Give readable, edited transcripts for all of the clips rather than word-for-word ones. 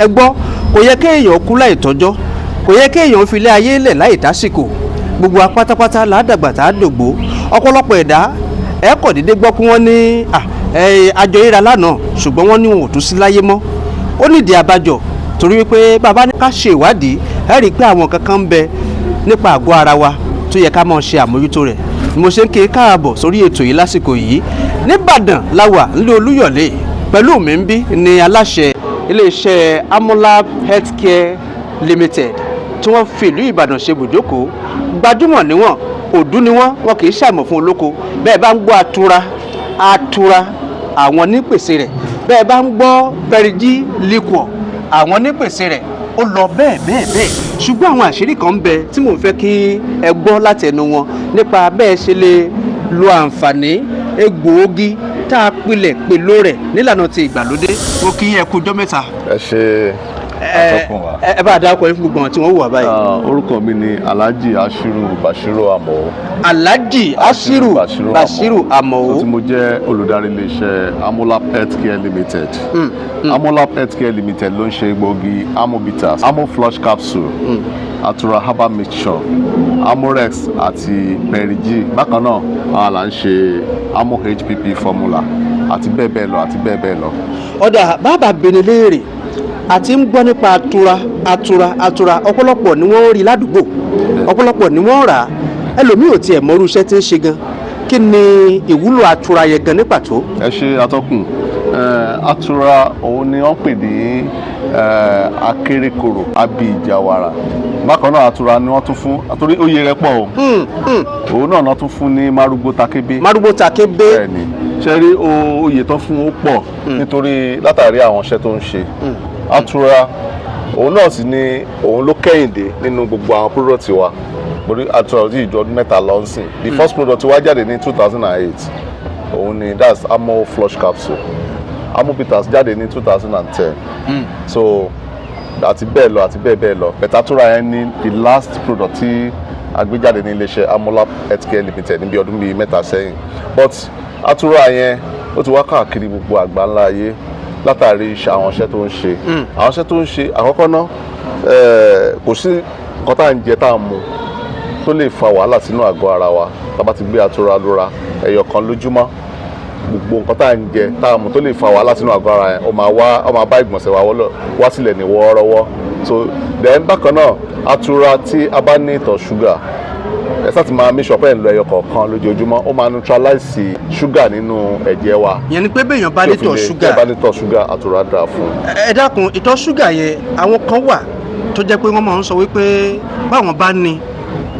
ẹ gbọ́ kò yẹ kéèyàn kú láì tọ́jọ́ kò yẹ kéèyàn fi ilé ayé lẹ̀ láì dásìkò gbogbo apátápátá làádàgbà tá a dògbò ọ̀pọ̀lọpọ̀ ẹ̀dá ẹ kọ̀ déédéé gbọ́ pé wọ́n ní àjọ yíra lánàá ṣùgbọ́n wọ́n ní wọn ò tún sí láyé mọ́ ó nídìí àbájọ torí wípé bàbá ní ká ṣe ìwádìí ẹ rí i pé àwọn kankan ń bẹ nípa àgọ́ ara wa tó yẹ ká máa ṣe àmójútó rẹ̀ ni mo ṣe ń ké káàbọ̀ sórí ètò yìí lásìkò yìí nìbàdàn láwà nílé olúyọ̀lé pẹ̀lú mi ń bí ni aláṣẹ iléeṣẹ́ amolab healthcare limited tí wọ́n fi ìlú ìbàdàn ṣe bùjókòó gbajúmọ̀ níwọ̀n òdú ni wọ́n kì í ṣàìmọ̀ fún olóko bẹ́ẹ̀ bá ń gbọ́ atura àwọn nípèsè rẹ̀ bẹ́ẹ̀ bá ń gbọ́ pẹrigí liquor àwọn nípèsè rẹ̀ ó lọ bẹ́ẹ̀ ṣùgbọ́n àwọn àṣírí kan ń bẹ tí mò ń fẹ́ kí ẹ gbọ́ látẹnu wọn nípa bẹ́ẹ̀ ṣe lè lo àǹfààní egbòogi tá a pilẹ̀ pèlò rẹ̀ nílànà ti ìgbàlódé ó kí ẹ kújọ́ mẹ́ta. ẹ ṣe àtọkùn wa. ẹ bá a dá ọkọ yín fún gbogbo àwọn tí wọ́n wù wá báyìí. orúkọ mi ni Alhaji Ashiru Bashiru Amao. Alhaji Ashiru Bashiru Amao. tí mo jẹ́ olùdarí iléeṣẹ́ amolab healthcare limited. amolab healthcare limited ló ń ṣe egbòogi amobitas amo flush capsule atura herbal mixture amorex àti perigi bákan náà àwọn là ń ṣe amo hpp formula àti bẹ́ẹ̀ bẹ́ẹ̀ lọ. ọ̀dà bàbá bẹ̀rẹ̀ léèrè àti ń gbọ́ nípa atura ọ̀pọ̀lọpọ̀ ni wọ́n rí ládùúgbò ọ̀pọ̀lọpọ̀ ni wọ́n rà á ẹlòmíì ò tiẹ̀ mọrú iṣẹ́ tí ń ṣe gan kí ni ìwúlò atura yẹn gan ní pàtó. ẹ ṣe atọ́kùn atura òun ni wọ́n pè ní akérèkòrò abíjàwara bákan náà atura ni wọ́n tún fún àtòrí oyè rẹ̀ pọ̀ o òun náà tún fún ní márúgbó takébé. bẹ́ẹ̀ni ṣe rí oyè tó fún ó pọ̀ nítorí látàrí àwọn iṣẹ́ tó ń ṣe atura òun náà sì ni òun ló kẹ́yìndé nínú gbogbo àwọn product wa torí atura ojú ìjọ ọdún mẹ́ta lọ sìn the first product wa jáde ní 2008 òun ni that's amo flush capsule amobitas jáde ní 2010 so àti bẹ́ẹ̀ lọ but atura yẹn ni the last product tí agbéjáde ní iléeṣẹ́ amolab healthcare limited níbi ọdún bíi mẹ́ta sẹ́yìn but atura yẹn ó ti wá káàkiri gbogbo àgbáńlá ayé látàrí àwọn iṣẹ́ tó ń ṣe àwọn iṣẹ́ tó ń ṣe àkọ́kọ́ náà kò sí nǹkan tá à ń jẹ tá à ń mu tó lè fa wàhálà sínú àgọ́ ara wa tá bá ti gbé atura lóra ẹyọ kan lójúmọ́ gbogbo nǹkan tá à ń jẹ tá à ń mu tó lè fa wàhálà sínú àgọ́ ara yẹn ó máa bá ìgbọ̀nsẹ̀ wa wá sílẹ̀ ní wọ́ọ́rọ́wọ́ so then bákan náà atura tí a bá ní ìtọ̀ ṣúgà ẹ sáà ti máa make sure pé ẹ̀ ń lo ẹyọ kọ̀ọ̀kan lójoojúmọ́ ó máa neutralize ṣúgà nínú ẹ̀jẹ̀ wa. yẹn ni pé béèyàn bá ní ìtọ̀ ṣúgà atura dáa fún. ẹ dákun ìtọ̀ ṣúgà yẹn àwọn kan wà tó jẹ́ pé wọ́n máa ń sọ wípé báwọn bá ní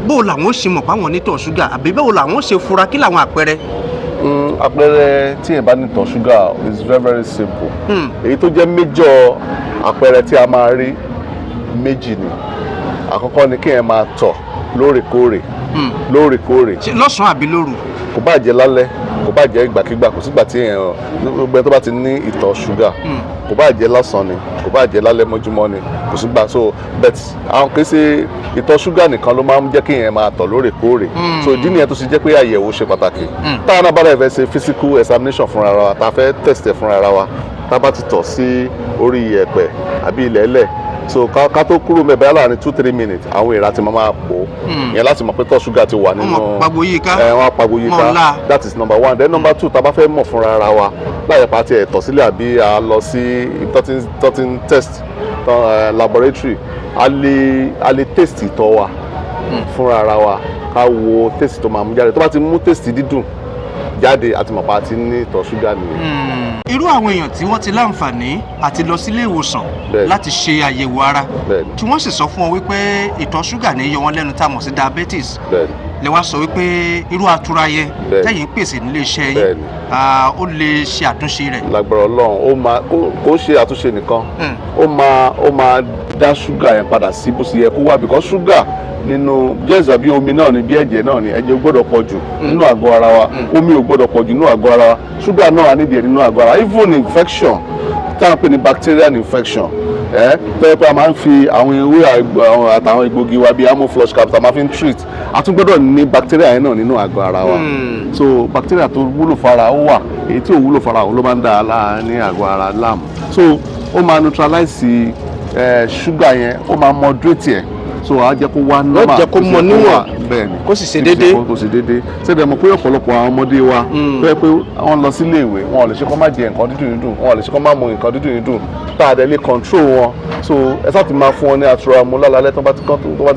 bóò làwọn ṣe mọ̀ páwọn ní ìtọ̀ ṣúgà àbí bóò làwọn ṣe fura kí làwọn àpẹẹrẹ. àpẹẹrẹ tí ẹ bá ní ìtọ̀ ṣúgà is very very simple. èyí tó jẹ́ major àpẹẹrẹ tí a máa rí méjì ni àkọ́kọ́ ni kí ẹ máa tọ̀ lóòrèkóòrè. lọ́sàn-án àbí lóru. kò bá jẹ́ lálẹ́ kò bá jẹ́ ìgbàkigbà kò sígbà tí èèyàn gbogbo ẹni tó bá ti ní ìtọ̀ ṣúgà kò bá jẹ́ lọ́sàn-án ni kò bá jẹ́ lálẹ́ mọ́júmọ́ ni kò sígbà so but àwọn kì í ṣe ìtọ̀ ṣúgà nìkan ló máa ń jẹ́ kí èèyàn máa tọ̀ lóòrèkóòrè so ìdí nìyẹn tó ṣe jẹ́ pé àyẹ̀wò ṣe pàtàkì táwọn náà bá dẹ̀ fẹ́ ṣe physical examination fúnra wa tá a fẹ́ test ẹ̀ fúnra wa tá a bá ti tọ̀ sí orí iyẹ̀pẹ̀ àbí ilẹ̀ ẹlẹ̀ so ká tó kúrò mẹ́bẹ̀ẹ́ láàrin 2-3 minutes àwọn èèrà ti máa pò yẹn láti mọ̀ pé tọ́ ṣúgà ti wà nínú wọn apagbo yíká that is number 1 then number 2 tá a bá fẹ́ mọ̀ fúnra ara wa láyé pàtí ẹ̀ tọ̀ sílẹ̀ àbí a lọ sí totin test laboratory a lè test ìtọ̀ wa fúnra ara wa ká wo test tó máa mú jáde tó bá ti mú test dídùn jáde àti mọ̀ pa ti ní ìtọ̀ ṣúgà nìyẹn. irú àwọn èèyàn tí wọ́n ti láǹfààní àti lọ sílé ìwòsàn láti ṣe àyẹ̀wò ara tí wọ́n sì sọ fún wọn wípé ìtọ̀ ṣúgà ní yọ wọ́n lẹ́nu tá a mọ̀ sí diabetes lè wá sọ wípé irú atura yẹn tẹ́yìn ń pèsè nílé iṣẹ́ yín ó lè ṣe àtúnṣe rẹ̀. lágbára Ọlọ́run kó ṣe àtúnṣe nìkan ó máa dá ṣúgà yẹn padà sí bó ṣe yẹ kó wà because ṣúgà nínú jẹ́sà bí omi náà ni bí ẹ̀jẹ̀ náà ni ẹ̀jẹ̀ ò gbọ́dọ̀ pọ̀ jù nínú àgọ́ ara wa omi ò gbọ́dọ̀ pọ̀ jù nínú àgọ́ ara wa ṣúgà náà nídìí ẹ̀ nínú àgọ́ ara even infection táwọn pè ní bacterial infection tó yẹ pé a máa ń fi àwọn ewé àtàwọn egbògi wa bíi amo flush capsule a máa fi ń treat a tún gbọ́dọ̀ ní bacteria yẹn náà nínú àgọ́ ara wa so bacteria tó wúlò fara ó wà èyí tí ò wúlò fara òun ló máa ń dá a láàárín àgọ́ ara láàmú so ó máa neutralize ṣúgà yẹn ó máa moderate ẹ̀ so a jẹ́ kó wá normal, ó jẹ́ kó mọ níwọ̀n, bẹ́ẹ̀ni, kó sì ṣe déédéé, kó sì déédéé. Ṣé mọ̀ pé ọ̀pọ̀lọpọ̀ àwọn ọmọdé wa tó yẹ pé wọ́n lọ sí ilé ìwé, wọn ò lè ṣe kó má jẹ nǹkan dídùn, wọn ò lè ṣe kó má mu nǹkan dídùn tá a dẹ̀ lè control wọn. So ẹ sáà ti máa fún wọn ní àtúràmù lálálẹ́ tó bá ti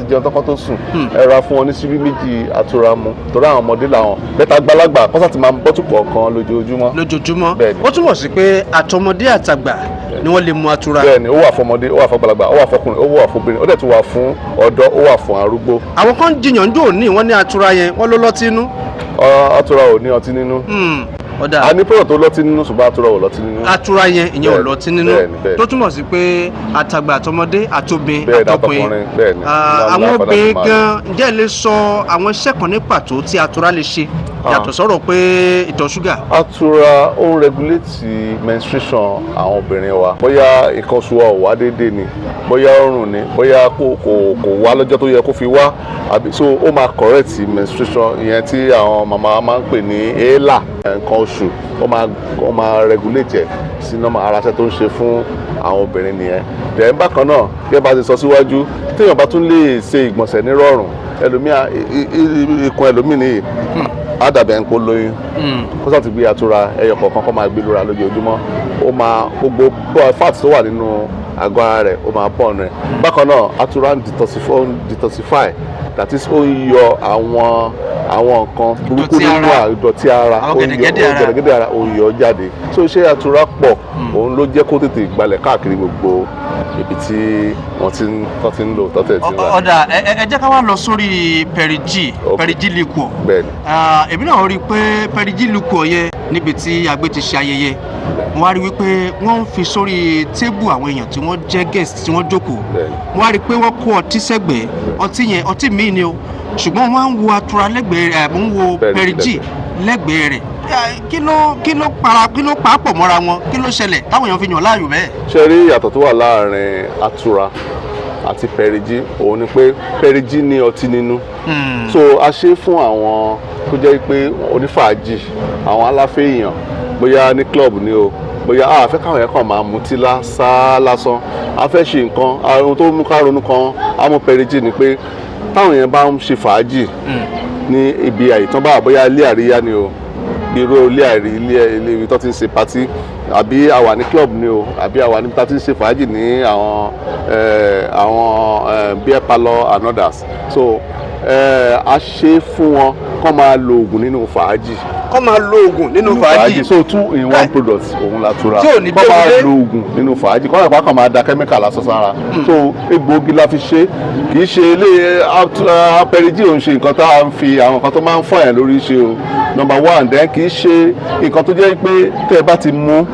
jẹun tọ́kọ́ tó sùn, ẹ ra fún wọn ní síbí méjì àtúràmù torí àwọn ọmọdé làwọn bẹ́tà gbalagbà kó sáà ti máa bọ́tù kọ̀ọ̀kan lójoojúmọ́. ó túmọ̀ sí pé àtọmọdé àtàgbà ni wọ́n lè mu àtúrà. Bẹ́ẹ̀ni, ó wà fọmọdé, ó wà fọgbàlagbà, ó wà fọkùnrin, ó wà fọbìnrin, ó dẹ̀ tún wà fún ọ̀dọ́, ó wà fún arúgbó. Àwọn kan jiyàn jò ní wọ́n ní àtúrà yẹn wọ́n ló lọ́tí nínú. Àtúrà ò ní ọtí nínú. Ọ̀dà. A ní pọ̀rọ̀ tó lọ́tí nínú ṣùgbọ́n àtúrà ò lọ́tí nínú. Àtúrà yẹn ìyẹn ò lọ́tí nínú, tó túmọ̀ sí pé àtàgbà àtọmọdé àtobìn àtọkùnrin. Àwọn obìnrin gan ǹjẹ́ lè sọ àwọn iṣẹ́ kan ní pàtó tí àtúrà lè ṣe yàtọ̀ sọ̀rọ̀ pé ìtọ̀ ṣúgà. Àtúrà ó ń regulate menstruation àwọn obìnrin wa, bóyá nǹkan oṣù wa ò wá déédéé ni, bóyá ọrùn ni, bóyá kò wá lọ́jọ́ tó yẹ kó fi wá, àbí so ó máa correct menstruation ìyẹn tí àwọn màmá máa ń pè ní èélà nǹkan oṣù, ó máa regulate ẹ̀ sí normal, ara ṣẹ́ tó ń ṣe fún àwọn obìnrin nìyẹn. Then bákan náà gẹ́gẹ́ bá ti sọ síwájú, téèyàn bá tún lè ṣe ìgbọ̀nsẹ̀ nírọ̀rùn, ẹlòmíà ikùn ẹlòmíì nìyí á dàbẹ̀ ń kó lóyún, kó sọ ti gbé àtúrà ẹyọ kọ̀ọ̀kan kó máa gbé lóra lójoojúmọ́, ó máa gbogbo fat tó wà nínú àgọ́ ara rẹ̀ ó máa pọ̀ nù ẹ̀. Bákan náà àtúrà ń detoxify, that is ó ń yọ àwọn nǹkan burúkú nínú ìdọ̀tí ara, gẹ̀dẹ̀gẹ̀dẹ̀ ara ó ń yọ jáde. So iṣẹ́ àtúrà pọ̀, òun ló jẹ́ kó tètè gbalẹ̀ káàkiri gbogbo ibi tí wọ́n ti ń lò tọ́tẹ̀ tí ń rà. Ọ̀dà ẹ jẹ́ ká wá lọ sórí Perigi liquor. Bẹ́ẹ̀ni. Èmi náà rí i pé Perigi liquor yẹn níbi tí àgbẹ̀ ti ṣe ayẹyẹ, wọ́n á rí i wípé wọ́n ń fi sórí tébù àwọn èèyàn tí wọ́n jẹ́ guest tí wọ́n jókòó, wọ́n á rí i pé wọ́n kó ọtí sẹ́gbẹ̀ẹ́, ọtí yẹn ọtí míì ni o, ṣùgbọ́n wọ́n á ń wo àtúrà lẹ́gbẹ̀ẹ́ rẹ̀, ń wo Perigi lẹ́gbẹ̀ẹ́ rẹ̀. Kí ló pàápọ̀ mọ́ra wọn, kí ló ṣẹlẹ̀ táwọn èèyàn fi yàn láàyò bẹ́ẹ̀? Ṣé rí ìyàtọ̀ tó wà láàrin àtúrà àti Perigi? Òun ni pé Perigi ní ọtí nínú, so a ṣe fún àwọn tó jẹ́ pé onífàájì, àwọn aláfẹ́ èèyàn, bóyá ní club ni o, bóyá a fẹ́ káwọn yẹn kàn máa mutí lásán, a fẹ́ ṣe nǹkan, ohun tó mú ká ronú kan á mú Perigi ni pé táwọn yẹn bá ń ṣe fàájì ní ibi àìtán bá bóyá ilé àríyá ni o, irú ilé ibi tó ti ń ṣe patí, àbí àwa ní club ni o, àbí àwa níbi tá ti ń ṣe fàájì ní àwọn beer parlour and others. So a ṣe fún wọn kó máa lo oògùn nínú fàájì. Kó máa lo oògùn nínú fàájì. So 2 in 1 product òun l'àtúrà. Kó máa lo oògùn nínú fàájì, kó máa kàn máa da chemical lásán sára. So egbòogi la fi ṣe, kì í ṣe ilé Perigi òun ṣe nǹkan tá à ń fi àwọn nǹkan tó máa ń fọ́ yẹn lórí ṣe o. Number 1, then kì í ṣe nǹkan tó jẹ́ pé tẹ́ ẹ bá ti mú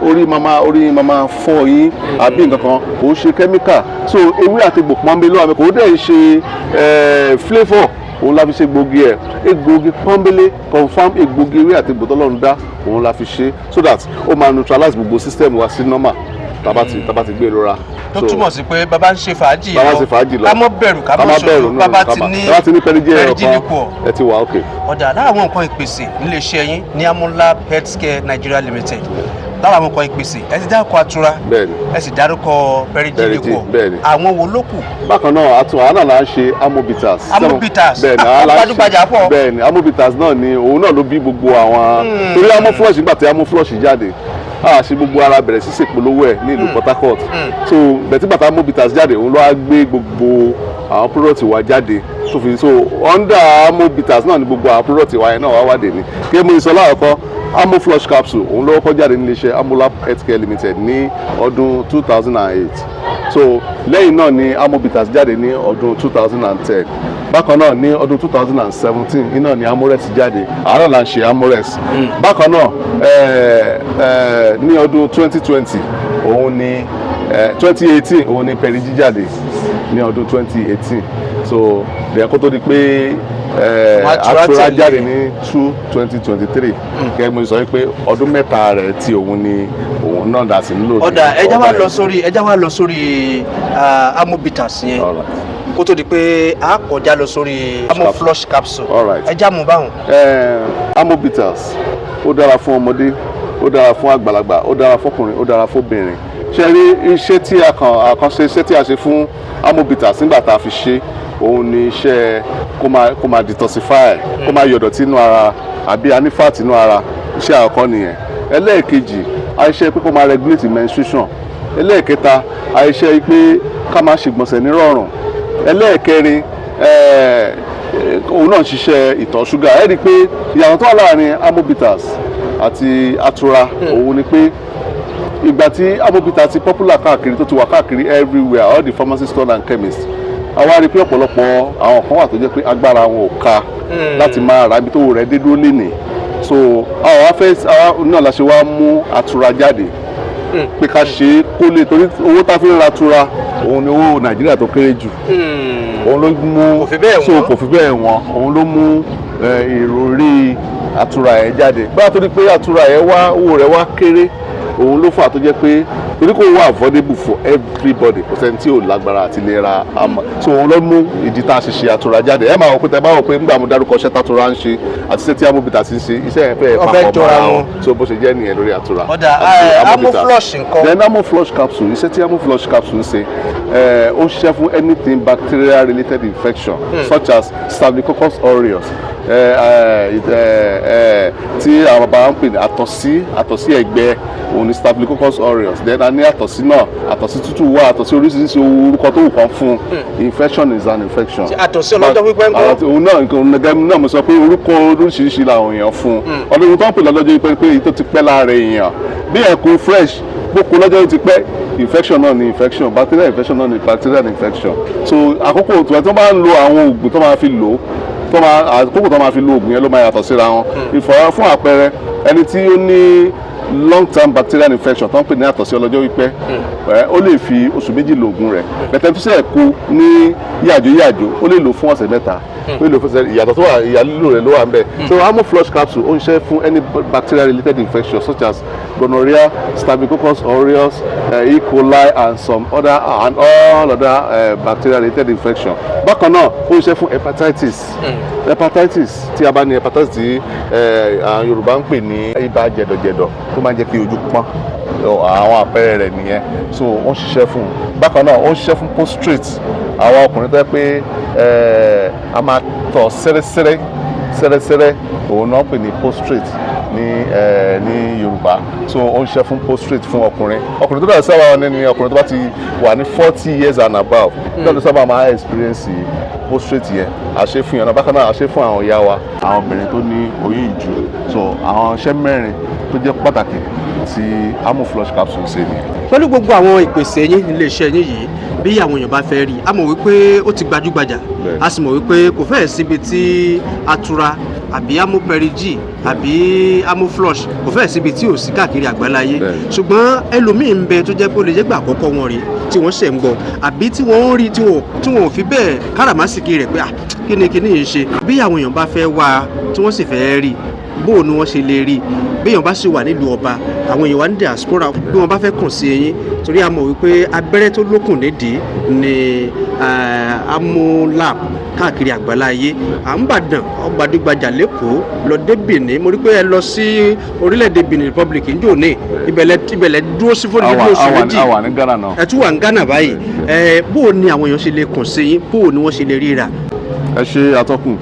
orí mama fọ́ yín àbí nǹkan kan, kò ṣe chemical. So ewé àti egbò pọ́nbélé àmì kò dẹ̀ ṣe flavour, òun la fi ṣe egbògi ẹ̀, egbògi pọ́nbélé confam egbògi ewé àti egbò tọ́lọ́run dá, òun la fi ṣe so that ó máa neutralize gbogbo system wa sí normal tábà ti gbé ìrora. Tó túmọ̀ sí pé bàbá ń ṣe fàájì lọ, ká mọ́ bẹ̀rù ká mọ́ ṣòro, bàbá ti ní Perigi liquor, ẹ ti wà okay. Ọ̀dà lára àwọn nǹkan ìpèsè níléeṣẹ́ yín ní Amolab Healthcare Nigeria Limited, lára àwọn nǹkan ìpèsè ẹ ti dárúkọ àtúrà, ẹ sì dárúkọ Perigi liquor, àwọn wo ló kù? Bákan náà àtúrà náà là ń ṣe amobitas. Gbajúgbajà pọ̀. Bẹ́ẹ̀ni, amobitas náà ni òun náà ló bí gbogbo àwọn torí amoflush nígbà tí amoflush jáde a ṣe gbogbo ara bẹ̀rẹ̀ sí ṣèpolówó ẹ̀ ní ìlú Port Harcourt. So bẹ̀tí bàtà amobitas jáde òun ló wá gbé gbogbo àwọn product wa jáde tó fi so under amobitas náà ni gbogbo àwọn product wa yẹn náà wá wádìí ní kí mo sọ láàkọ́ amo flush capsule òun ló kọ́ jáde nílé iṣẹ́ Amolab Healthcare Limited ní ọdún 2008. So lẹ́yìn náà ni amobitas jáde ní ọdún 2010. Bákan náà ní ọdún 2017 iná ni amores jáde, àárọ̀ là ń ṣe amores. Bákan náà ní ọdún 2020 òun ni 2018 òun ni Perigi jáde ní ọdún 2018. So lẹ́yìn kó tó di pé àtúrà jáde ní 2023 kẹ́ mo sọ pé ọdún mẹ́ta rẹ̀ tí òun ni òun náà dà sí nílò. Ọ̀dà ẹja wá lọ sórí amobitas yẹn kó tó di pé a kọjá lọ sórí amo flush capsule. Ẹja mú báwọn. Amobitas ó dára fún ọmọdé, ó dára fún àgbàlagbà, ó dára fọkùnrin, ó dára fóbìnrin. ṣe rí iṣẹ́ tí àkànṣe iṣẹ́ tí a ṣe fún amobitas nígbà tá a fi ṣe òun ni iṣẹ́ kó máa detoxify kó máa yọ̀dọ̀tí inú ara àbí anífàtì inú ara iṣẹ́ àkọ́kọ́ nìyẹn. ẹlẹ́ẹ̀kejì àìṣe pé kó máa regulate menstruation. ẹlẹ́ẹ̀kẹta àìṣe pé ká máa ṣègbọ̀nsẹ̀ nírọ̀rùn. ẹlẹ́ẹ̀kẹrin òun náà ṣiṣẹ́ ìtọ̀ ṣúgà. ẹ rí i pé ìyàtọ̀ tó wà láàrin amobitas àti atura òun ni pé ìgbà tí amobitas ti popular káàkiri tó ti wà káàkiri everywhere all the pharmacy stores and chemists àwa rí i pé ọ̀pọ̀lọpọ̀ àwọn kan wà tó jẹ́ pé agbára wọn ò ká láti máa ra ibi tó rẹ̀ dé dúró lénìí so àwa náà la ṣe wá mú atura jáde pé ká ṣe é kó lè torí owó tá a fi ń ra atura òun ni owó Nàìjíríà tó kéré jù òun ló mú kò fi bẹ́ẹ̀ wọ́n òun ló mú ìròrí atura ẹ̀ jáde báyà tó ní pé atura ẹ̀ wá owó rẹ̀ wá kéré òun ló fà tó jẹ́ pé torí kò wá affordable for everybody kò sẹ́ni tí ò lágbára àti lè ra àmọ́ so òun ló mú ìdí tá a ṣe ṣe àtura jáde ẹ máa wọ pé tẹ bá wọ pé nígbà mo dárúkọ iṣẹ́ tátura ń ṣe àti iṣẹ́ tí amobitas ń ṣe iṣẹ́ yẹn fẹ́ẹ́ papọ̀ mọ́ra wọn so bó ṣe jẹ́ nìyẹn lórí àtura. ọ̀dà amoflush nǹkan. then amoflush capsule iṣẹ́ tí amoflush capsule ń ṣe ó ṣiṣẹ́ fún anything bacterial related infection such as staphylococcus aureus tí àwọn bàbá ń pè ní àtọ̀sí ẹ̀gbẹ́ òun ni staphylococcus aureus then a ní àtọ̀sí náà àtọ̀sí tútù wà àtọ̀sí oríṣiríṣi orúkọ tó wù kán fún infection is an infection. àtọ̀sí ọlọ́jọ́ pípẹ́ ń kọ́. òun náà nǹkan náà mo sọ pé orúkọ oríṣiríṣi làwọn èèyàn fún ọdún tó ń pè lọ́jọ́ pípẹ́ pé èyí tó ti pẹ́ lára èèyàn bí ẹ̀kún fresh gbókun lọ́jọ́ ti pẹ́ infection náà ni infection bacterial infection náà ni bacterial infection so àkókò tó bá ń lo àwọn oògùn tó máa fi lò àkókò tó máa fi lo oògùn yẹn ló máa yàtọ̀ síra wọn ìfọ̀rọ̀ fún àpẹẹrẹ ẹni tí ó ní long term bacterial infection tó ń pè ní àtọ̀sí ọlọ́jọ́ pípẹ́ ó lè fi oṣù méjì lo oògùn rẹ̀ bẹ̀tẹ̀ tó ṣe kú ní yàjò ó lè lò fún ọ̀sẹ̀ mẹ́ta ó lè lò fún ìyàtọ̀ tó wà ìyàlílò rẹ̀ ló wà ń bẹ̀ so amoflush capsule ó ń ṣe fún any bacterial related infection such as gonorrhea staphylococcus aureus E. coli and all other bacterial related infection bákan náà ó ń ṣe fún hepatitis tí a bá ní hepatitis tí àwọn Yorùbá ń pè ní ibà jẹ̀dọ̀jẹ̀dọ̀ tó máa ń jẹ́ kí ojú pọ́n àwọn àpẹẹrẹ rẹ̀ nìyẹn so ó ń ṣiṣẹ́ fún un bákan náà ó ń ṣiṣẹ́ fún prostate àwọn ọkùnrin tó yẹ pé a máa tọ̀ sẹ́rẹ́sẹ́rẹ́ òun náà pè ní prostate ní Yorùbá so ó ń ṣiṣẹ́ fún prostate fún ọkùnrin tó dàbí sábà ní ọkùnrin tó bá ti wà ní 40 years and above tó dàbí sábà máa experience prostate yẹn àṣẹ fún yẹn náà bákan náà àṣẹ fún àwọn ìyá wa àwọn obìnrin tó ní oyún ìju so àwọn iṣẹ́ mẹ́rin tó jẹ́ pàtàkì tí amoflush capsule ṣe nìyẹn. pẹ̀lú gbogbo àwọn ìpèsè yín nílé iṣẹ́ yín yìí bí àwọn èèyàn bá fẹ́ rí a mọ̀ wípé ó ti gbajúgbajà a sì mọ̀ wípé kò fẹ́ẹ̀ síbi tí atura àbí amoperigi àbí amoflush kò fẹ́ẹ̀ síbi tí ò sí káàkiri àgbáláyé ṣùgbọ́n ẹlòmíín ń bẹ tó jẹ́ pé ó lè jẹ́ gbà àkọ́kọ́ wọn rí tí wọ́n ṣẹ̀ ń gbọ́ àbí tí wọ́n ń rí tí wọ́n ò fi bẹ́ẹ̀ káràmásìkì rẹ̀ pé kíni yìí ń ṣe bí àwọn èèyàn bá fẹ́ wá tí wọ́n sì fẹ́ rí bó ni wọ́n ṣe lè rí bí èèyàn bá sì wà nílùú ọba àwọn èèyàn wà ní diaspora bí wọ́n bá fẹ́ kàn sí ẹ̀yin torí a mọ̀ wípé abẹ́rẹ́ tó lókùn nídìí ni amolab káàkiri àgbáláyé à ń bàdàn ọgbàdúgbajà lẹ́kọ̀ọ́ lọ dé Benin mo rí pé ẹ lọ sí orílẹ̀-èdè Benin Republic njó ní ibẹ̀lẹ̀ dúró sí fún ìdílé oṣù méjì àwa ní Ghana náà ẹ tún wà ní Ghana báyìí bó ni àwọn èèyàn ṣe lè kàn sí yín bó ni wọ́n ṣe lè ríra. ẹ ṣe atọ́kùn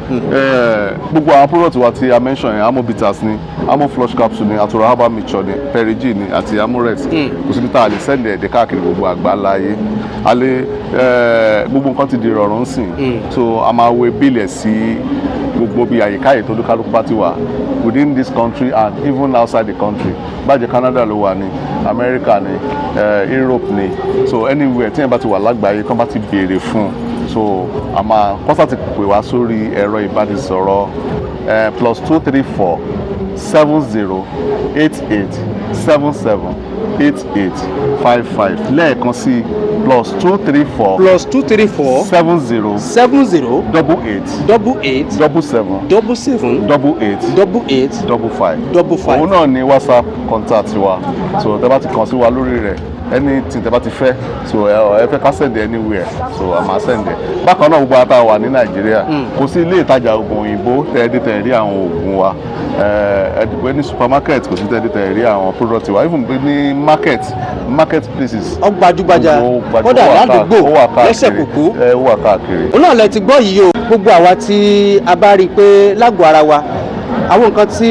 gbogbo àwọn product wa tí a mention yẹn amobitas ni amoflush capsule ni atura herbal mixture ni perigi ni àti amorex kò síbi tá a lè sẹ́ndẹ̀ ẹ̀dẹ̀ káàkiri gbogbo àgbáláyé a lè gbogbo nǹkan ti di rọrùn sìn so a máa wé bílẹ̀ sí gbogbo bí àyíká ètò olúkálùkù bá ti wà within this country and even outside the country bájẹ́ Canada ló wà ní America ní Europe ní so anywhere tí yẹn bá ti wà lágbàáyé kán bá ti béèrè fún so a máa kọ́sà ti pè wá sórí ẹ̀rọ ìbánisọ̀rọ̀ +234 70 88 77 8855 lẹ́ẹ̀kan sí +234 70 88 77 8855 òun náà ni WhatsApp contact wa so tẹ́ bá ti kàn sí wa lórí rẹ̀ anything tẹ́ bá ti fẹ́ so ẹ fẹ́ ká send anywhere so a máa send ẹ. Bákan náà gbogbo ata wà ní Nàìjíríà kò sí ilé ìtajà oògùn òyìnbó tẹ́ẹ̀dẹ́ rí àwọn oògùn wa ẹ̀dùgbẹ́ ní supermarket kò sí tẹ́ẹ̀dẹ́ rí àwọn product wa even ní market places. Ó gbajúgbajà kódà ládùúgbò lẹ́sẹ̀ kùkú. Ó wà káàkiri. Òun náà lẹ ti gbọ́ yìí o gbogbo àwa tí a bá rí i pé lágọ̀ọ́ ara wa àwọn nǹkan tí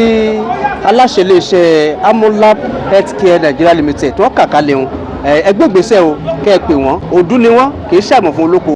aláṣẹ iléeṣẹ́ Amolab Healthcare Nigeria Limited tí wọ́n kà kalẹ̀ wọn ẹgbẹ́ ìgbésẹ̀ o kẹ́ ẹ pè wọ́n òdú ni wọ́n kì í ṣàmọ̀ fún olóko.